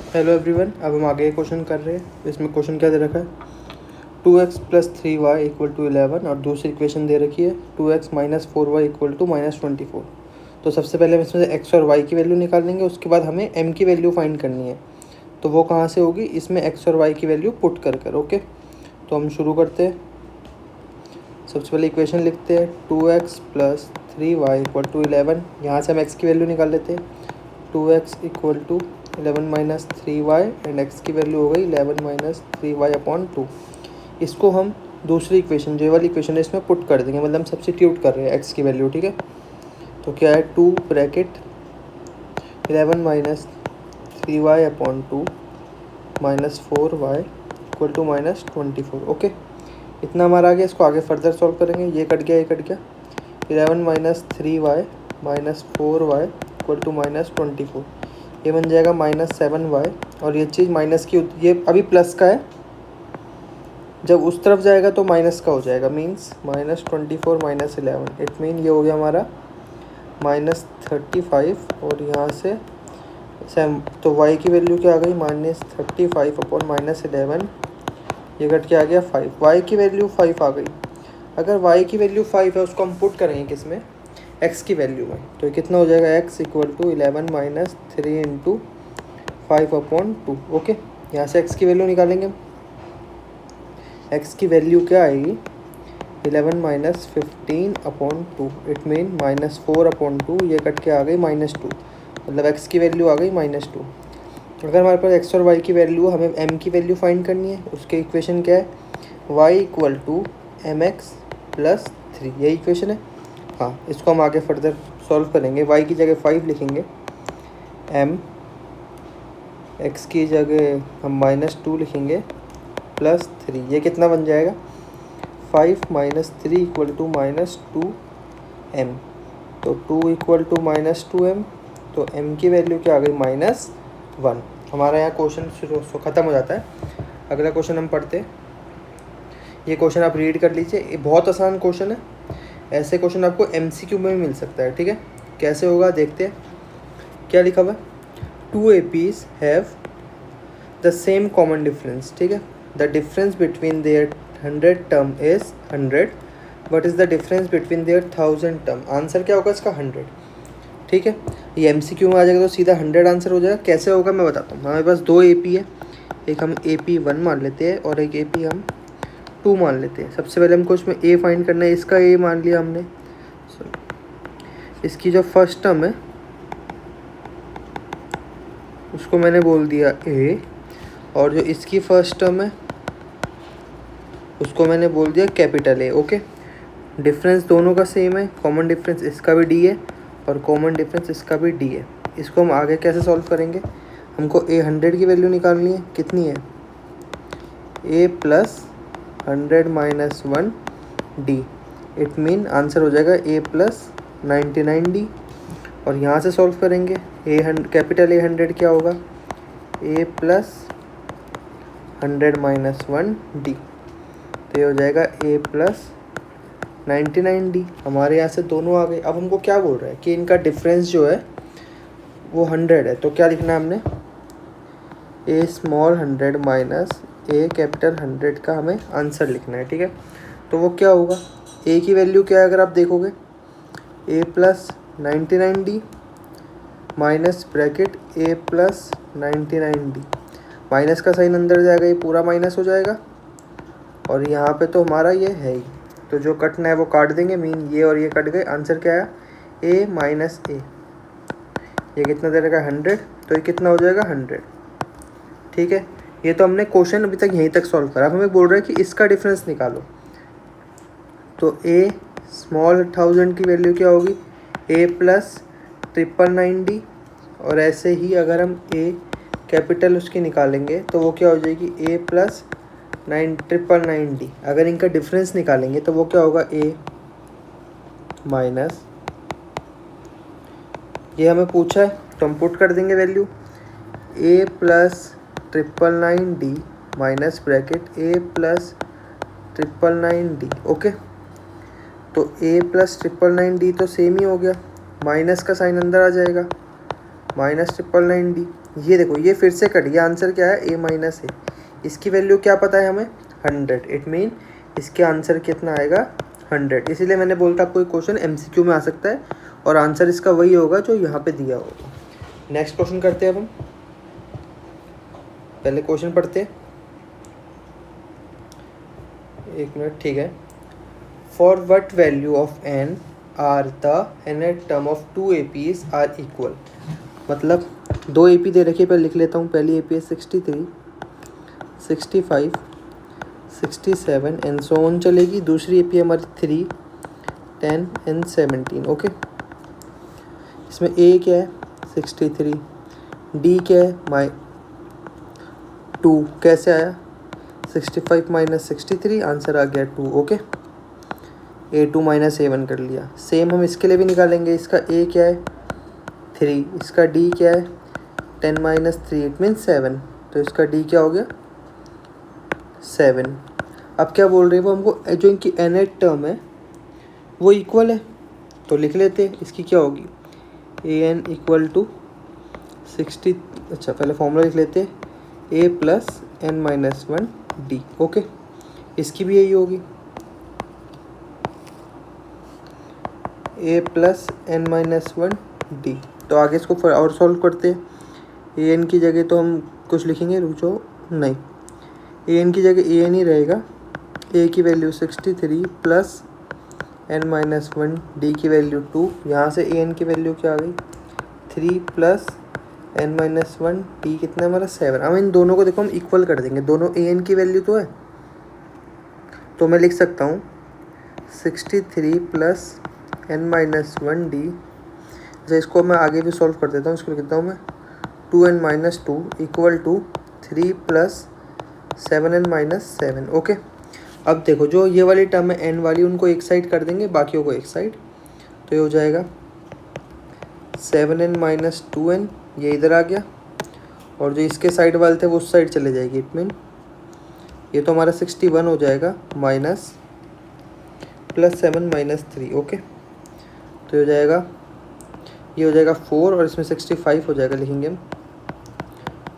Hello everyone, अब हम आगे क्वेश्चन कर रहे हैं। इसमें क्वेश्चन क्या दे रखा है, 2x + 3y = 11 और दूसरी इक्वेशन दे रखी है 2x - 4y = -24। तो सबसे पहले हम इसमें से x और y की वैल्यू निकालेंगे, उसके बाद हमें m की वैल्यू फाइंड करनी है। तो वो कहाँ से होगी, इसमें x और y की वैल्यू पुट कर ओके। तो हम शुरू करते हैं। सबसे पहले इक्वेशन लिखते हैं 2x + 3y = 11। यहाँ से हम x की वैल्यू निकाल लेते हैं। 2x = 11 - 3y एंड x की वैल्यू हो गई 11 - 3y/2। इसको हम दूसरी इक्वेशन, जो वाली इक्वेशन है, इसमें पुट कर देंगे, मतलब हम सब्स्टिट्यूट कर रहे हैं x की वैल्यू। ठीक है, तो क्या है 2 ब्रैकेट 11 - 3y/2 -4y = -24। ओके, इतना हमारा आ गया। इसको आगे फर्दर सॉल्व करेंगे। ये कट गया, ये कट गया। 11 - 3y -4y = -24। ये बन जाएगा -7y। और ये चीज़ माइनस की, ये अभी प्लस का है, जब उस तरफ जाएगा तो माइनस का हो जाएगा। मीन्स -24 - 11, इट मीन ये हो गया हमारा -35। और यहाँ से सेम, तो y की वैल्यू क्या आ गई, -35/-11। ये कट के आ गया 5। y की वैल्यू 5 आ गई। अगर y की वैल्यू 5 है, उसको हम पुट करेंगे किस में, x की वैल्यू में। तो ये कितना हो जाएगा, x = 11 - 3 × 5/2। ओके, यहाँ से x की वैल्यू निकालेंगे। x की वैल्यू क्या आएगी, 11 - 15/2, इट मीन -4/2। ये कट के आ गई -2, मतलब x की वैल्यू आ गई -2। अगर हमारे पास x और y की वैल्यू, हमें m की वैल्यू फाइंड करनी है। उसके इक्वेशन क्या है, y = mx + 3, यही इक्वेशन है। हाँ, इसको हम आगे फर्दर सॉल्व करेंगे। y की जगह 5 लिखेंगे, m, x की जगह हम -2 लिखेंगे +3। ये कितना बन जाएगा, 5 - 3 = -2m। तो 2 = -2m। तो m की वैल्यू क्या आ गई, -1। हमारा यहाँ क्वेश्चन शुरू ख़त्म हो जाता है। अगला क्वेश्चन हम पढ़ते हैं। ये क्वेश्चन आप रीड कर लीजिए, ये बहुत आसान क्वेश्चन है। ऐसे क्वेश्चन आपको MCQ में भी मिल सकता है। ठीक है, कैसे होगा देखते हैं। क्या लिखा हुआ है, 2 APs have the same common difference. ठीक है, the difference between their 100 term is 100। What is the difference between their 1000 term. Answer क्या होगा इसका, 100। ठीक है, ये MCQ में आ जाएगा तो सीधा 100 आंसर हो जाएगा। कैसे होगा मैं बताता हूँ। हमारे पास 2 AP है, एक हम AP1 मान लेते हैं और एक AP हम 2 मान लेते हैं। सबसे पहले हमको इसमें A फाइंड करना है। इसका A मान लिया हमने। इसकी जो फर्स्ट टर्म है उसको मैंने बोल दिया A, और जो इसकी फर्स्ट टर्म है उसको मैंने बोल दिया कैपिटल A। ओके, डिफरेंस दोनों का सेम है। कॉमन डिफरेंस इसका भी D है और कॉमन डिफरेंस इसका भी D है। इसको हम आगे कैसे सॉल्व करेंगे, हमको A 100 की वैल्यू निकालनी है। कितनी है, A + 100 - 1 D। It mean answer हो जाएगा A + 99D। और यहाँ से सॉल्व करेंगे, कैपिटल A 100 क्या होगा, A + 100 - 1 D। तो ये हो जाएगा A + 99D। हमारे यहाँ से दोनों आ गए। अब हमको क्या बोल रहा है कि इनका डिफरेंस जो है वो 100 है। तो क्या लिखना है हमने, A स्मॉल 100 - A कैपिटल 100 का हमें आंसर लिखना है। ठीक है, तो वो क्या होगा, A की वैल्यू क्या है अगर आप देखोगे, A + 99D minus bracket A + 99D। Minus का साइन अंदर जाएगा, ये पूरा माइनस हो जाएगा। और यहाँ पे तो हमारा ये है ही, तो जो कटना है वो काट देंगे। मीन ये और ये कट गए। आंसर क्या आया, A - A। ये कितना दे रखा है, 100। तो ये कितना हो जाएगा, 100। ठीक है, ये तो हमने क्वेश्चन अभी तक यहीं तक सॉल्व करा। अब हमें बोल रहा है कि इसका डिफरेंस निकालो। तो A स्मॉल 1000 की वैल्यू क्या होगी, A + 999D। और ऐसे ही अगर हम A कैपिटल उसकी निकालेंगे तो वो क्या हो जाएगी, A + 999D। अगर इनका डिफरेंस निकालेंगे तो वो क्या होगा, A माइनस, ये हमें पूछा है तो हम पुट कर देंगे value, A + 999D minus bracket A + 999D। Okay, तो A + 999D तो सेम ही हो गया। माइनस का साइन अंदर आ जाएगा, -999D। ये देखो ये फिर से कट गया, आंसर क्या है, a माइनस ए। इसकी वैल्यू क्या पता है हमें, 100। इट मीन इसके आंसर कितना आएगा, 100। इसीलिए मैंने बोलता कोई क्वेश्चन MCQ में आ सकता है और आंसर इसका वही होगा जो यहाँ पे दिया होगा। नेक्स्ट क्वेश्चन करते हैं अब हम, पहले क्वेश्चन पढ़ते हैं, 1 मिनट, ठीक है। For what value of n are the nth term of 2 APs are equal. मतलब 2 AP दे रखी है, पहले लिख लेता हूँ। पहली AP है 63, 65, 67 एंड सो ऑन चलेगी। दूसरी AP हमारी 3, 10 एंड 17। ओके, इसमें A क्या है, 63, D क्या है, 2 कैसे आया, 65 माइनस 63, आंसर आ गया 2। ओके, A2 माइनस A1 कर लिया। सेम हम इसके लिए भी निकालेंगे। इसका A क्या है, 3, इसका D क्या है, 10 माइनस 3 इट मीन 7, तो इसका D क्या हो गया, 7। अब क्या बोल रहे हैं वो हमको, जो इनकी nth टर्म है वो इक्वल है, तो लिख लेते हैं। इसकी क्या होगी, an इक्वल टू 60, अच्छा पहले फॉर्मूला लिख लेते हैं, a plus n minus 1 D. Okay, इसकी भी यही होगी, a plus n minus 1 D. तो आगे इसको और सॉल्व करते हैं। ए एन की जगह तो हम कुछ लिखेंगे, रुक जाओ, नहीं, ए एन की जगह ए एन ही रहेगा। ए की value 63 plus n minus 1, D की वैल्यू 2। यहाँ से ए एन की वैल्यू क्या आ गई, 3 प्लस n माइनस 1, डी कितना है हमारा, 7। अब इन दोनों को देखो हम इक्वल कर देंगे, दोनों ए एन की वैल्यू तो है, तो मैं लिख सकता हूँ 63 प्लस n माइनस 1 डी। अच्छा, इसको मैं आगे भी सॉल्व कर देता हूँ। इसको लिखता हूँ मैं 2n minus 2 equal to 3 plus 7n minus 7। Okay, अब देखो जो ये वाली टर्म है n वाली, उनको एक साइड कर देंगे, बाकियों को एक साइड, तो ये हो जाएगा 7n माइनस 2n, ये इधर आ गया, और जो इसके साइड वाले थे वो उस साइड चले जाएगी। इट मीन ये तो हमारा 61 हो जाएगा, माइनस प्लस 7 माइनस 3। ओके, तो ये हो जाएगा, ये हो जाएगा 4 और इसमें 65 हो जाएगा, लिखेंगे हम,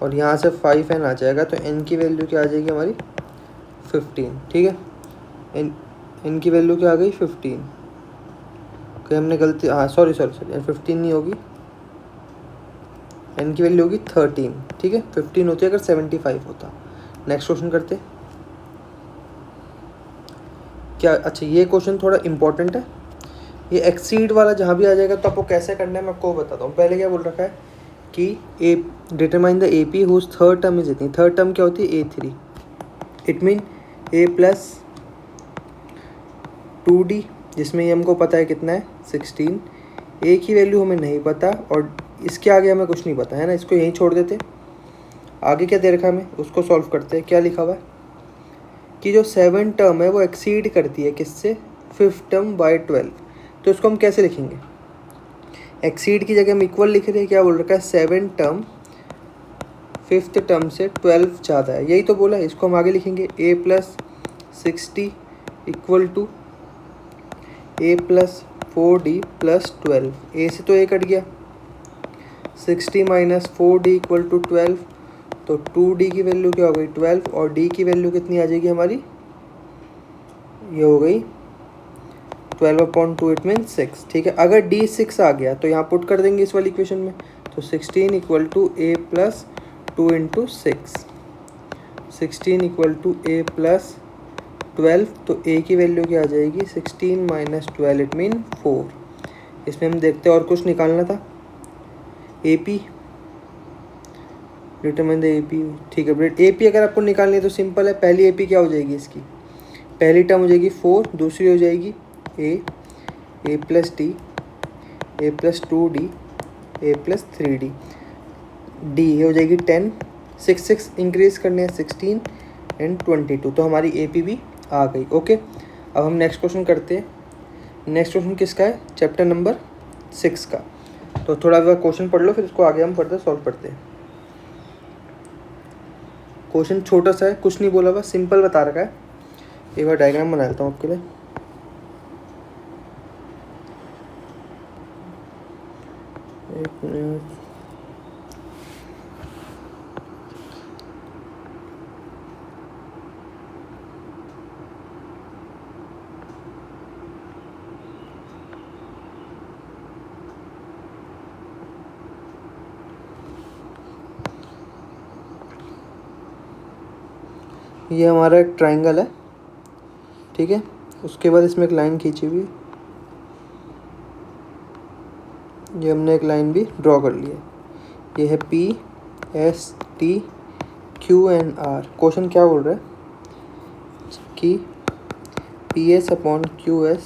और यहाँ से 5n आ जाएगा, तो n की वैल्यू क्या आ जाएगी हमारी, 15। ठीक है, n की वैल्यू क्या आ गई, 15। कहीं हमने गलती, हाँ सॉरी 15 नहीं होगी, n की वैल्यू होगी 13। ठीक है, 15 होती है अगर 75 होता। नेक्स्ट क्वेश्चन करते क्या, अच्छा ये क्वेश्चन थोड़ा इंपॉर्टेंट है। ये एक्सीड वाला जहाँ भी आ जाएगा तो आपको कैसे करना है मैं आपको बताता हूँ। पहले क्या बोल रखा है कि a determine the A P whose third term is इतनी। थर्ड टर्म क्या होती है, A3। It mean a plus 2d, जिसमें ये हमको पता है कितना है, 16। a की वैल्यू हमें नहीं पता और इसके आगे हमें कुछ नहीं पता है ना, इसको यहीं छोड़ देते। आगे क्या दे रखा है हमें, उसको सॉल्व करते हैं। क्या लिखा हुआ है कि जो 7 टर्म है वो एक्सीड करती है किससे, 5th टर्म बाय 12। तो इसको हम कैसे लिखेंगे, एक्सीड की जगह हम इक्वल लिख रहे हैं। क्या बोल रखा है, 7 टर्म 5th टर्म से 12 ज़्यादा है, यही तो बोला है। इसको हम आगे लिखेंगे a plus 60 equal to a plus 4d plus 12। a से तो a कट गया, 60 माइनस 4d इक्वल टू 12, तो 2d की वैल्यू क्या हो गई, 12, और d की वैल्यू कितनी आ जाएगी हमारी, ये हो गई 12/2, इट मीन 6। ठीक है, अगर d 6 आ गया तो यहाँ पुट कर देंगे इस वाली इक्वेशन में, तो 16 equal to a plus 2 into 6, 16 equal to a plus 12, तो a की वैल्यू क्या आ जाएगी, 16 माइनस 12 इट मीन 4। इसमें हम देखते हैं और कुछ निकालना था, AP डिटरमाइन द AP। ठीक है बेट, AP अगर आपको निकालनी है तो सिंपल है। पहली AP क्या हो जाएगी, इसकी पहली टर्म हो जाएगी 4, दूसरी हो जाएगी a plus d, a plus 2d, a plus 3d, d ये हो जाएगी 10, 6 इंक्रीज करने हैं 16 एंड 22, तो हमारी AP भी आ गई। ओके, अब हम नेक्स्ट क्वेश्चन करते हैं। नेक्स्ट क्वेश्चन किसका है, चैप्टर नंबर 6 का। तो थोड़ा सा क्वेश्चन पढ़ लो, फिर इसको आगे हम फर्दर सॉल्व करते हैं। क्वेश्चन छोटा सा है, कुछ नहीं बोला हुआ, सिंपल बता रखा है। एक बार डायग्राम बना लेता हूँ आपके लिए। एक मिनट, ये हमारा एक ट्राइंगल है, ठीक है। उसके बाद इसमें एक लाइन खींची हुई, ये हमने एक लाइन भी ड्रॉ कर ली है। ये है P S T Q and R। Question क्या बोल रहा है कि PS upon QS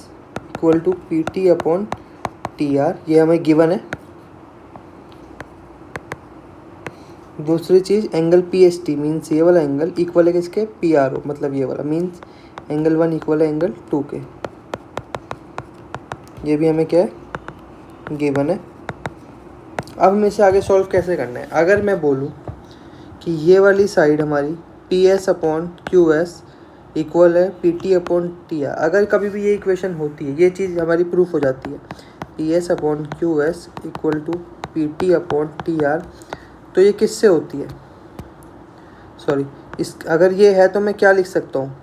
equal to PT upon TR, ये हमें गिवन है। दूसरी चीज़ एंगल PST मीन्स ये वाला एंगल इक्वल है किसके, PRO, मतलब ये वाला मीन्स एंगल 1 इक्वल है एंगल 2 के। ये भी हमें क्या है, गिवन है। अब हमें इसे आगे सॉल्व कैसे करना है। अगर मैं बोलूँ कि ये वाली साइड हमारी PS अपॉन QS इक्वल है PT अपॉन TR, अगर कभी भी ये इक्वेशन होती है, ये चीज़ हमारी प्रूफ हो जाती है, PS upon QS equal to PT upon TR, तो ये किससे होती है, सॉरी इस, अगर ये है तो मैं क्या लिख सकता हूँ,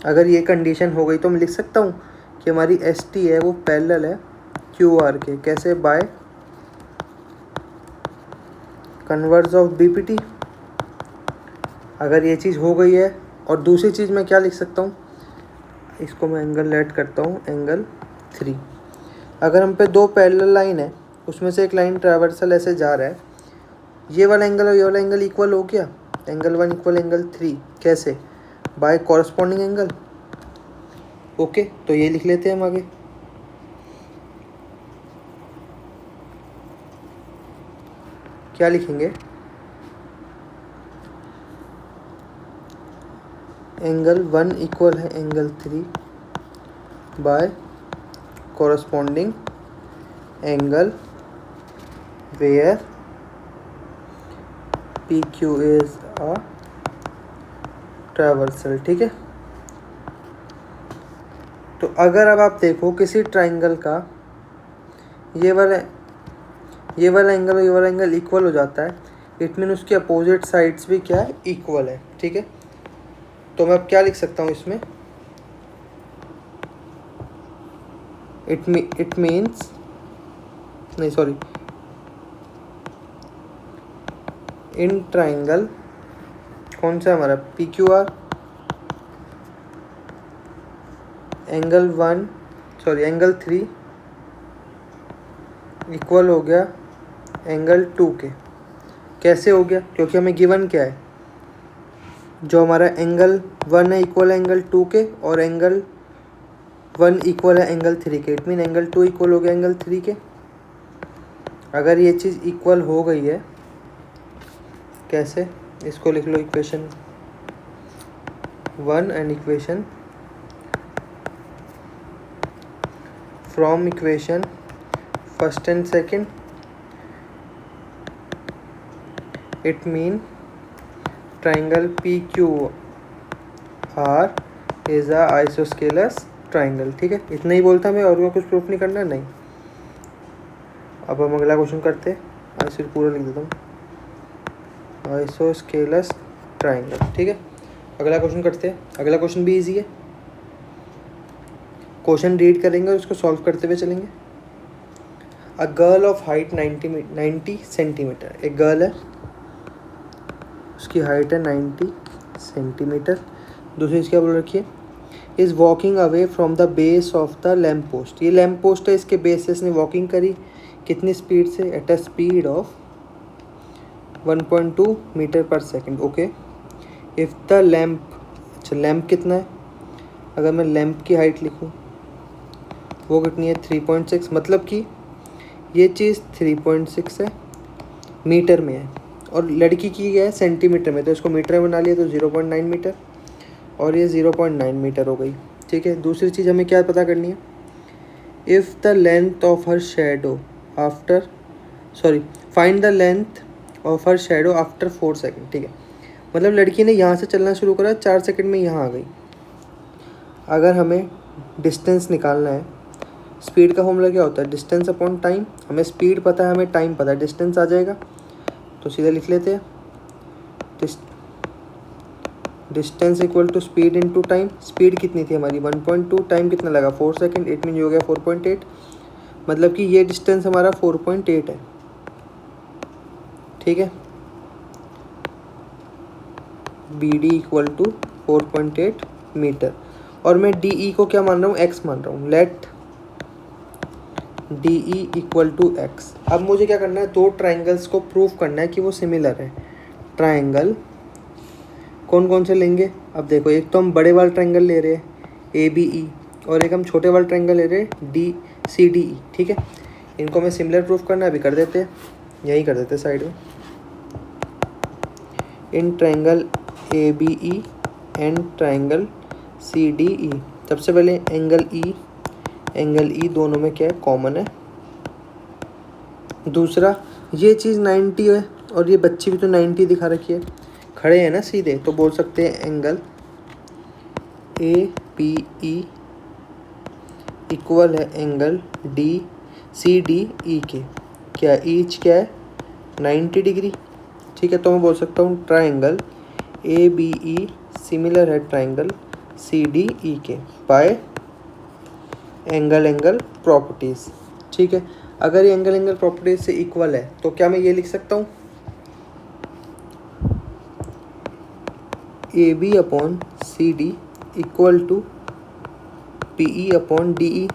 अगर ये कंडीशन हो गई तो मैं लिख सकता हूँ कि हमारी ST है वो पैरेलल है QR के, कैसे, बाय कन्वर्स ऑफ BPT। अगर ये चीज़ हो गई है, और दूसरी चीज़ मैं क्या लिख सकता हूँ, इसको मैं एंगल ऐड करता हूँ, एंगल 3। अगर हम पे दो पैरेलल लाइन है, उसमें से एक लाइन ट्रैवर्सल ऐसे जा रहा है, ये वाला एंगल और ये वाला एंगल इक्वल हो गया, एंगल 1 इक्वल एंगल 3, कैसे, बाय कॉरस्पॉन्डिंग एंगल। ओके, तो ये लिख लेते हैं हम आगे। क्या लिखेंगे, एंगल 1 इक्वल है angle 3 by corresponding angle where PQ is a traversal, ठीक है। तो अगर अब आप देखो किसी ट्राइंगल का ये वाला एंगल और ये वाला एंगल इक्वल हो जाता है, इट मीन उसकी अपोजिट साइड्स भी क्या है, इक्वल है, ठीक है। तो मैं अब क्या लिख सकता हूँ इसमें, इट मीन्स, नहीं सॉरी, इन ट्राइंगल कौन सा हमारा PQR, angle 1 sorry angle 3 equal हो गया एंगल 2 के। कैसे हो गया, क्योंकि हमें गिवन क्या है, जो हमारा एंगल 1 है इक्वल है एंगल 2 के, और एंगल 1 इक्वल है एंगल 3 के, इट मीन एंगल 2 इक्वल हो गया एंगल 3 के। अगर ये चीज़ इक्वल हो गई है, कैसे, इसको लिख लो equation 1 and equation from equation first and second, it mean triangle PQR is a isosceles triangle, ठीक है। इतना ही बोलता मैं, और कुछ प्रूफ नहीं करना, नहीं। अब हम अगला क्वेश्चन करते हैं, आज फिर पूरा लिख देता हूँ, आइसोस्केलस ट्राइंगल, ठीक है। अगला क्वेश्चन करते हैं। अगला क्वेश्चन भी इजी है, क्वेश्चन रीड करेंगे और उसको सॉल्व करते हुए चलेंगे। A girl of height 90 centimetre, एक गर्ल है, उसकी हाइट है 90 सेंटीमीटर। दूसरी चीज़ क्या बोल रखी है, is walking away from the base of the lamp post. ये लैम्प पोस्ट है, इसके बेस से इसने वॉकिंग करी, कितनी स्पीड से, at a speed of 1.2 metre per second. Okay, if the lamp, अच्छा लैम्प कितना है, अगर मैं लैम्प की हाइट लिखूँ वो कितनी है, 3.6, मतलब कि ये चीज़ 3.6 है, मीटर में है, और लड़की की क्या है, सेंटीमीटर में, तो इसको मीटर में बना लिया तो 0.9 मीटर, और ये 0.9 मीटर हो गई, ठीक है। दूसरी चीज़ हमें क्या पता करनी है, if the length of her shadow after, sorry find the length of her shadow after 4 second, ठीक है। मतलब लड़की ने यहाँ से चलना शुरू करा, 4 सेकेंड में यहाँ आ गई। अगर हमें डिस्टेंस निकालना है, स्पीड का फॉर्मूला क्या होता है, डिस्टेंस अपॉन टाइम। हमें स्पीड पता है, हमें टाइम पता है, डिस्टेंस आ जाएगा, तो सीधा लिख लेते हैं, distance equal to speed into time. Speed कितनी थी हमारी 1.2, टाइम कितना लगा 4 सेकेंड, इट मीन हो गया 4.8, मतलब कि ये डिस्टेंस हमारा 4.8 है, ठीक है। B D equal to 4.8 metre, और मैं डी ई को क्या मान रहा हूँ, एक्स मान रहा हूँ। Let D E equal to x. अब मुझे क्या करना है, दो ट्राइंगल्स को प्रूव करना है कि वो सिमिलर है। ट्राइंगल कौन कौन से लेंगे, अब देखो, एक तो हम बड़े वाला ट्राइंगल ले रहे हैं ए बी ई, और एक हम छोटे वाला ट्राइंगल ले रहे हैं डी सी डी ई। ठीक है, इनको हमें सिमिलर प्रूफ करना है, अभी कर देते हैं, यही कर देते हैं साइड में। In triangle A B E and triangle C D E, सबसे पहले एंगल ई दोनों में क्या है, कॉमन है। दूसरा, ये चीज़ 90 है और ये बच्ची भी तो 90 दिखा रखी है, खड़े हैं ना सीधे, तो बोल सकते हैं angle A P E equal है angle D C D E के, क्या ईच क्या है, 90 डिग्री। ठीक है, तो मैं बोल सकता हूँ triangle A B E similar है ट्राइंगल सी डी ई के बाय एंगल प्रॉपर्टीज़। ठीक है, अगर ये एंगल प्रॉपर्टीज से इक्वल है तो क्या मैं ये लिख सकता हूँ, A B upon C D equal to P E upon D E.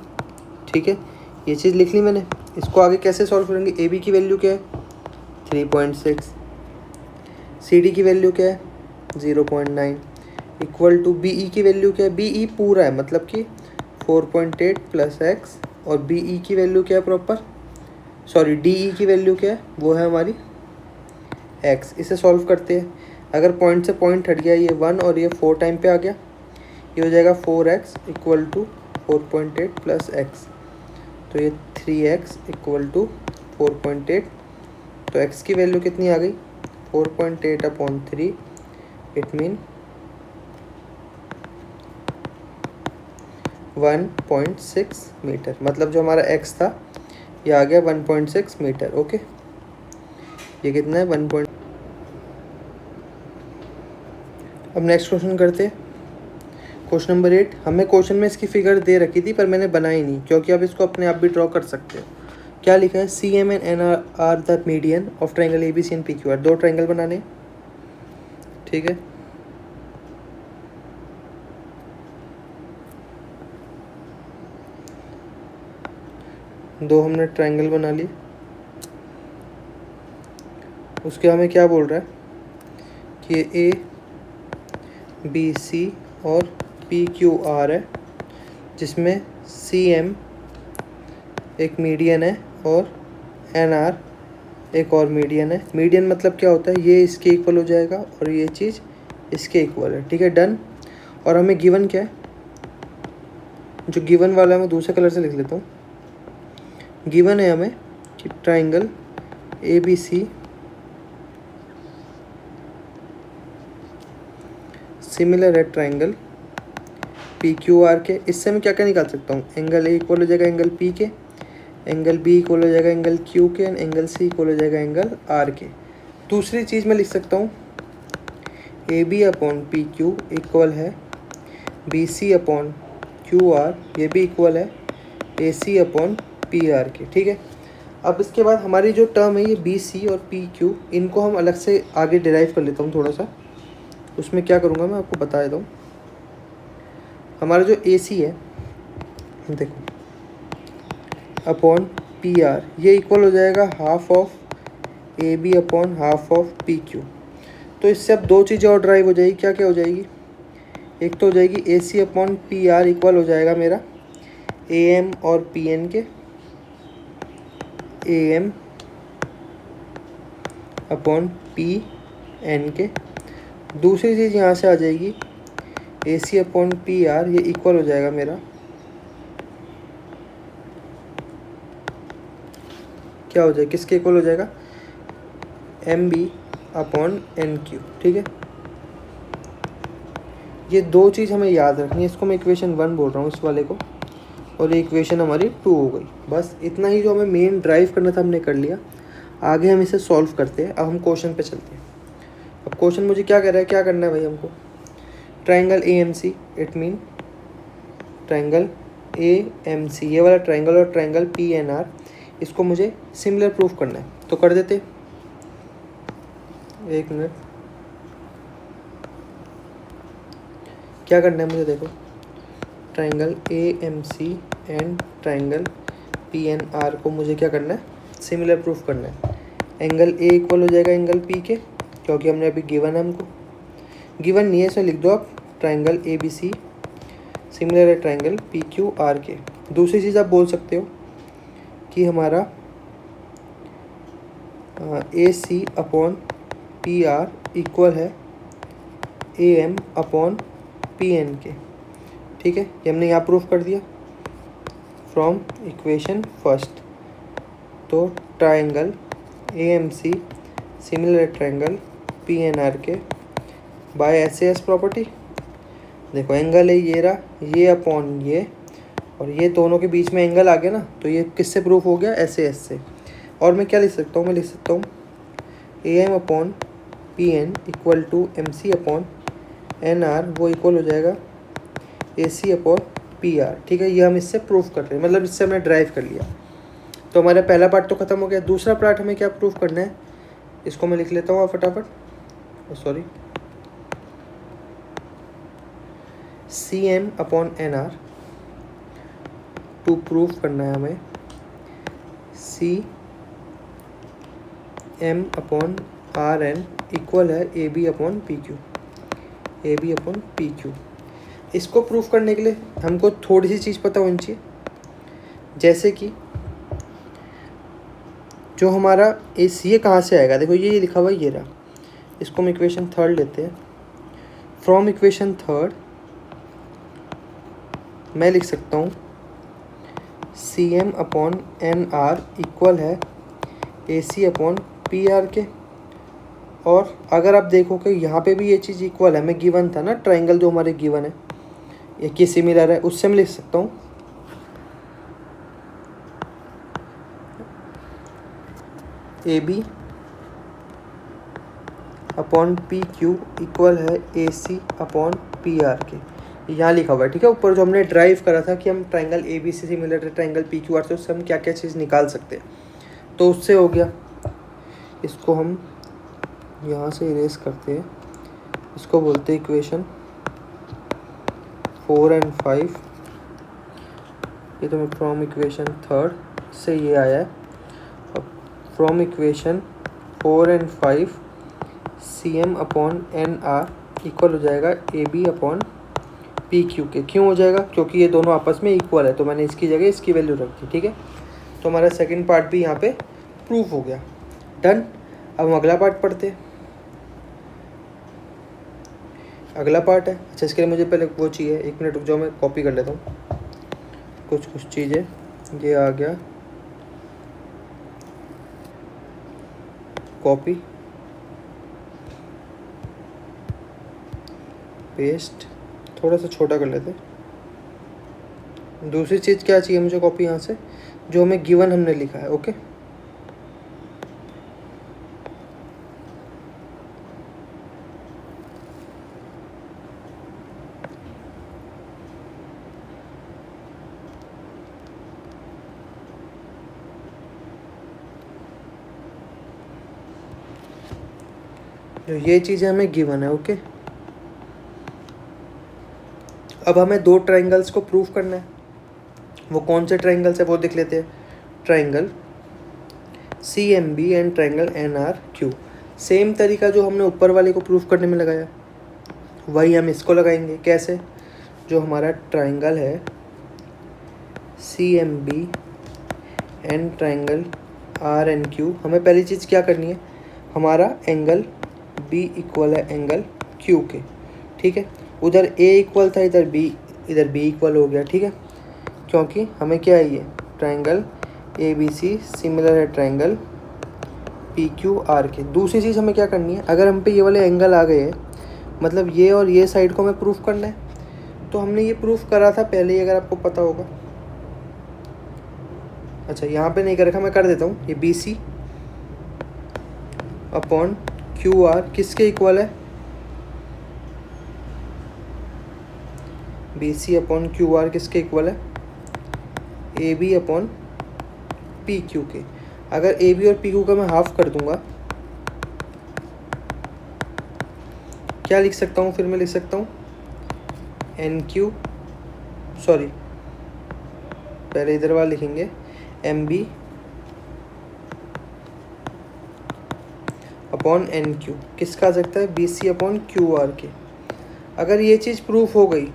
ठीक है, ये चीज़ लिख ली मैंने। इसको आगे कैसे सॉल्व करेंगे, ए बी की वैल्यू क्या है 3.6, सी डी की वैल्यू क्या है 0.9, इक्वल टू बी ई की वैल्यू क्या है, बी ई पूरा है मतलब कि 4.8 प्लस एक्स, और बी ई की वैल्यू क्या है प्रॉपर, सॉरी डी ई की वैल्यू क्या है, वो है हमारी एक्स। इसे सॉल्व करते हैं, अगर पॉइंट से पॉइंट हट गया, ये 1 और ये 4 टाइम पे आ गया, ये हो जाएगा 4x equal to 4.8 plus x, तो ये 3x इक्वल टू 4.8, तो x की वैल्यू कितनी आ गई 4.8 अपॉन 3, इट मीन 1.6 मीटर, मतलब जो हमारा x था ये आ गया 1.6 मीटर। ओके, ये कितना है 1. अब नेक्स्ट क्वेश्चन करते हैं, क्वेश्चन नंबर 8। हमें क्वेश्चन में इसकी फिगर दे रखी थी पर मैंने बनाई नहीं, क्योंकि आप इसको अपने आप भी ड्रॉ कर सकते हो। क्या लिखा है, C M and N are the median of triangle A B C and P Q R. दो ट्राइंगल बनाने, ठीक है, दो हमने ट्राइंगल बना लिए। उसके हमें क्या बोल रहा है कि ए बी सी और पी क्यू आर है, जिसमें सी एम एक मीडियन है और एन आर एक और मीडियन है। मीडियन मतलब क्या होता है, ये इसके इक्वल हो जाएगा और ये चीज़ इसके इक्वल है। ठीक है, डन। और हमें गिवन क्या है, जो गिवन वाला है मैं दूसरे कलर से लिख लेता हूँ। गिवन है हमें कि triangle A B C similar है ट्राइंगल पी क्यू आर के। इससे मैं क्या क्या निकाल सकता हूँ, एंगल ए इक्वल हो जाएगा एंगल पी के, एंगल बी इक्वल हो जाएगा एंगल क्यू के, एंगल सी इक्वल हो जाएगा एंगल आर के। दूसरी चीज़ मैं लिख सकता हूँ A B upon P Q equal है B C upon Q R, ये भी इक्वल है A C upon P R के। ठीक है, अब इसके बाद हमारी जो टर्म है ये बी सी और पी क्यू, इनको हम अलग से आगे डिराइव कर लेता हूँ थोड़ा सा। उसमें क्या करूँगा मैं आपको बता देता हूँ। हमारा जो ए सी है देखो अपॉन पी आर, ये इक्वल हो जाएगा half of A B upon half of P Q. तो इससे अब दो चीज़ें और ड्राइव हो जाएगी। क्या क्या हो जाएगी, एक तो हो जाएगी A C upon P R equal हो जाएगा मेरा ए एम और पी एन के, A M upon P N के। दूसरी चीज़ यहाँ से आ जाएगी A C upon P R, ये इक्वल हो जाएगा मेरा क्या हो जाएगा, किसके इक्वल हो जाएगा, M B upon N Q. ठीक है, ये दो चीज़ हमें याद रखनी है। इसको मैं इक्वेशन 1 बोल रहा हूँ इस वाले को, और ये इक्वेशन हमारी 2 हो गई। बस इतना ही जो हमें मेन ड्राइव करना था हमने कर लिया। आगे हम इसे सॉल्व करते हैं। अब हम क्वेश्चन पे चलते हैं। अब क्वेश्चन मुझे क्या कह रहा है, क्या करना है भाई हमको, triangle A M C, it mean triangle A M C, ये वाला ट्राइंगल और ट्राइंगल पी एन आर, इसको मुझे सिमिलर प्रूफ करना है। तो कर देते, एक मिनट, क्या करना है मुझे, देखो triangle AMC and triangle PNR को मुझे क्या करना है, सिमिलर प्रूफ करना है। एंगल A इक्वल हो जाएगा एंगल P के, क्योंकि हमने अभी गिवन है, हमको गिवन नहीं है, इसमें लिख दो आप ट्राइंगल ABC सिमिलर है ट्राइंगल PQR के। दूसरी चीज़ आप बोल सकते हो कि हमारा AC अपॉन PR इक्वल है AM अपॉन PN के। ठीक है, ये हमने यहाँ प्रूफ कर दिया फ्रॉम इक्वेशन फर्स्ट। तो triangle AMC similar triangle PNR के बाय SAS प्रॉपर्टी। देखो एंगल है ये रहा, ये अपॉन ये, और ये दोनों के बीच में एंगल आ गया ना, तो ये किससे प्रूफ हो गया, SAS से। और मैं क्या लिख सकता हूँ, मैं लिख सकता हूँ AM upon PN equal to MC upon NR, वो इक्वल हो जाएगा AC अपॉन PR। ठीक है, ये हम इससे प्रूफ कर रहे हैं, मतलब इससे हमने ड्राइव कर लिया। तो हमारा पहला पार्ट तो ख़त्म हो गया। दूसरा पार्ट हमें क्या प्रूफ करना है, इसको मैं लिख लेता हूँ फटाफट, sorry CM upon NR to proof करना है हमें CM अपॉन RN इक्वल है AB upon PQ, AB upon PQ। इसको प्रूफ करने के लिए हमको थोड़ी सी चीज़ पता होनी चाहिए, जैसे कि जो हमारा ये कहाँ से आएगा। देखो ये लिखा हुआ है, ये रहा, इसको हम इक्वेशन थर्ड लेते हैं। फ्रॉम इक्वेशन थर्ड मैं लिख सकता हूँ CM अपॉन NR इक्वल है AC अपॉन PR के। और अगर आप देखो कि यहाँ पे भी ये चीज़ इक्वल है, मैं गिवन था ना ट्राइंगल जो हमारे गिवन है, ये की सिमिलर है, उससे मैं लिख सकता हूँ AB अपॉन PQ इक्वल है AC अपॉन PR के। यहाँ लिखा हुआ है, ठीक है, ऊपर जो हमने ड्राइव करा था कि हम ट्राइंगल ABC सिमिलर है ट्राइंगल PQR से, उससे हम क्या क्या चीज़ निकाल सकते हैं, तो उससे हो गया। इसको हम यहाँ से इरेज करते हैं, इसको बोलते हैं इक्वेशन 4 और 5। ये तो मैं फ्रॉम इक्वेशन थर्ड से ये आया है। अब फ्रॉम इक्वेशन 4 और 5 CM अपॉन NR इक्वल हो जाएगा AB अपॉन PQ के। क्यों हो जाएगा, क्योंकि ये दोनों आपस में इक्वल है, तो मैंने इसकी जगह इसकी वैल्यू रख दी। ठीक है, तो हमारा सेकंड पार्ट भी यहाँ पे प्रूफ हो गया, डन। अब हम अगला पार्ट पढ़ते हैं। अगला पार्ट है, अच्छा इसके लिए मुझे पहले वो चाहिए, 1 मिनट रुक जाओ, मैं कॉपी कर लेता हूँ कुछ चीज़ें। ये आ गया कॉपी पेस्ट, थोड़ा सा छोटा कर लेते। दूसरी चीज़ क्या चाहिए मुझे, कॉपी यहाँ से जो हमें गिवन हमने लिखा है। ओके, जो ये चीज़ें हमें गिवन है। ओके, अब हमें 2 ट्राइंगल्स को प्रूफ करना है। वो कौन से ट्राइंगल्स है वो देख लेते हैं। Triangle CMB and triangle NRQ। Same तरीका जो हमने ऊपर वाले को प्रूफ करने में लगाया, वही हम इसको लगाएंगे। कैसे, जो हमारा ट्राइंगल है CMB एंड ट्राइंगल RNQ, हमें पहली चीज़ क्या करनी है, हमारा एंगल B इक्वल है एंगल Q के। ठीक है, उधर A इक्वल था, इधर B इक्वल हो गया। ठीक है, क्योंकि हमें क्या है, ये ट्राइंगल ABC सिमिलर है ट्राइंगल PQR के। दूसरी चीज़ हमें क्या करनी है, अगर हम पे ये वाले एंगल आ गए, मतलब ये और ये साइड को हमें प्रूफ करना है, तो हमने ये प्रूफ करा था पहले ही, अगर आपको पता होगा। अच्छा यहाँ पे नहीं कर रखा, मैं कर देता हूँ। ये BC अपॉन QR किसके इक्वल है, BC अपॉन QR किसके इक्वल है, AB अपॉन PQ के। अगर AB और PQ का मैं हाफ कर दूंगा, क्या लिख सकता हूँ, फिर मैं लिख सकता हूँ एन क्यू, सॉरी पहले इधर वाला लिखेंगे, M B upon N Q किसका आ सकता है, B C upon Q R के। अगर ये चीज़ प्रूफ हो गई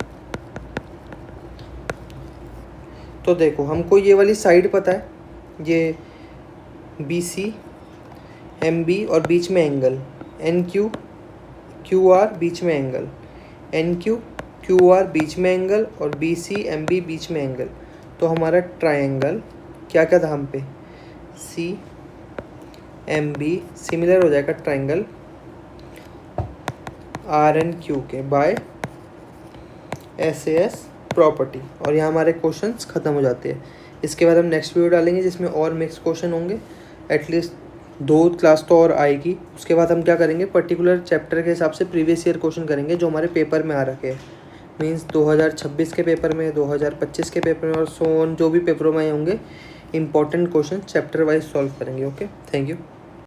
तो देखो हमको ये वाली साइड पता है, ये बी सी एम बी और बीच में angle N Q Q R, बीच में angle N Q Q R, बीच में एंगल, और बी सी एम बी बीच में एंगल। तो हमारा ट्रायंगल क्या क्या था हम पे, सी एम बी सिमिलर हो जाएगा ट्रायंगल आर एन क्यू के by S A S property. और यहाँ हमारे क्वेश्चंस ख़त्म हो जाते हैं। इसके बाद हम नेक्स्ट वीडियो डालेंगे जिसमें और मिक्स क्वेश्चन होंगे, एटलीस्ट 2 क्लास तो और आएगी। उसके बाद हम क्या करेंगे, पर्टिकुलर चैप्टर के हिसाब से प्रीवियस ईयर क्वेश्चन करेंगे जो हमारे पेपर में आ रखे हैं, मीन्स 2026 के पेपर में, 2025 के पेपर में, और सो ऑन जो भी पेपरों में आए होंगे, important question chapter wise solve करेंगे। Okay, thank you.